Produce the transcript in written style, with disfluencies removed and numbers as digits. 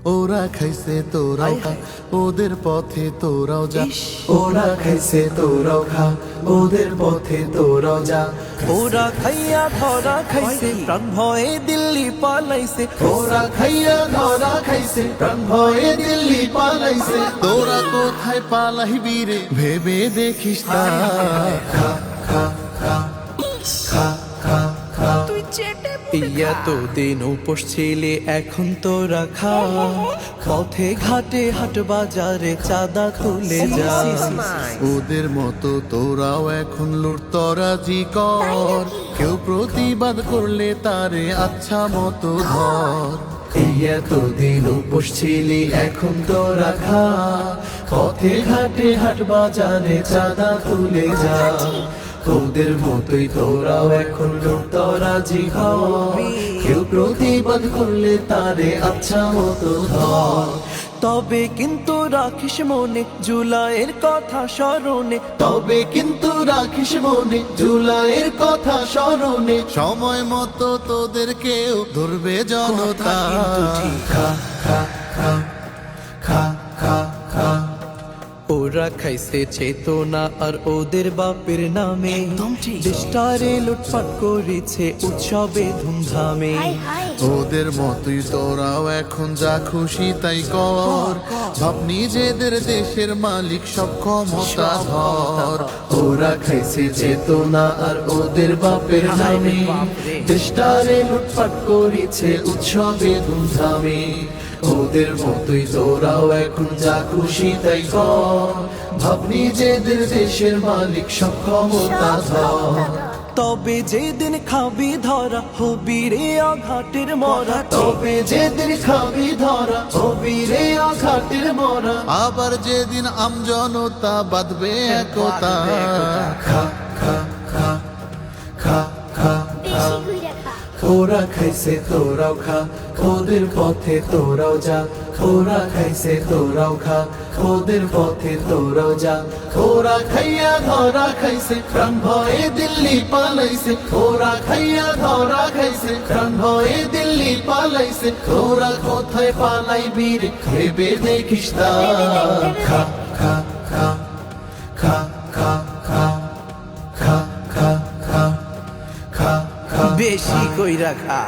ওরা খাইছে তোরাও খা, ওদের পথে তোরাও যা। ওরা খাইছে তোরাও খা, ওদের পথে তোরাও যা। ওরা খাইয়া ধরা খাইছে, প্রাণ ভয়ে দিল্লি পালাইছে। ওরা খাইয়া ধরা খাইছে, প্রাণ ভয়ে দিল্লি পালাইছে। তোরা কোথায় পালাইবি রে ভেবে দেখিস না। খা খা খা খা খা খা। ইয়া তো দিন উপোস ছিলে, এখন তোরা খা। পথে ঘাটে হাট বাজারে চাঁদা তুলে যা। ওদের মতো তোরাও এখন লুটতরাজি কর, কেউ প্রতিবাদ করলে তারে আচ্ছা মতো ধর। এই এতদিন উপোস ছিলি, এখন তোরা খা। পথে ঘাটে হাট বাজারে চাঁদা তুলে যা। তোদের মতোই তোরাও এখন লুটতরাজি কর, কেউ প্রতিবাদ করলে তারে আচ্ছা মতো ধর। তবে কিন্তু রাখিস মনে জুলাইয়ের কথা স্মরণে। তবে কিন্তু রাখিস মনে জুলাইয়ের কথা স্মরণে। সময় মতো তোদেরকেও ধরবে জনতা। খা খা খা খা খা খা। ওরা খাইছে চেতনা আর ওদের বাপের নামে, দেশটারে লুটপাট করেছে উৎসবে ধুমধামে। ওদের মতোই তোরাও এখন যা খুশি তাই কর, ভাব নিজেদের দেশের মালিক সব ক্ষমতা ধর। ওরা খাইছে চেতনা আর ওদের বাপের নামে, দেশটারে লুটপাট করেছে উৎসবে ধুমধামে। ওদের মতোই তোরাও এখন যা খুশি তাই কর, ভাব নিজেদের দেশের মালিক সব ক্ষমতা ধর। তবে যেদিন খাবি ধরা হবি রে আঘাটের মরা। তবে যেদিন খাবি ধরা হবি রে আঘাটের মরা। আবার যেদিন আমজনতা বাঁধবে একতা। খা খা খা খা খা খা। ওরা খাইছে তোরাও খা, ওদের পথে তোরাও যা। ওরা খাইছে তোরাও খা, ওদের পথে তোরাও যা। ওরা খাইয়া ধরা খাইছে, প্রাণ ভয়ে দিল্লি পালাইছে। ওরা খাইয়া ধরা খাইছে, প্রাণ ভয়ে দিল্লি পালাইছে। ওরা কোথায় পালাইবি রে ভেবে দেখিস না। খা খা খা খা খা খা খা খা খা খা খা। বেশি কইরা খা।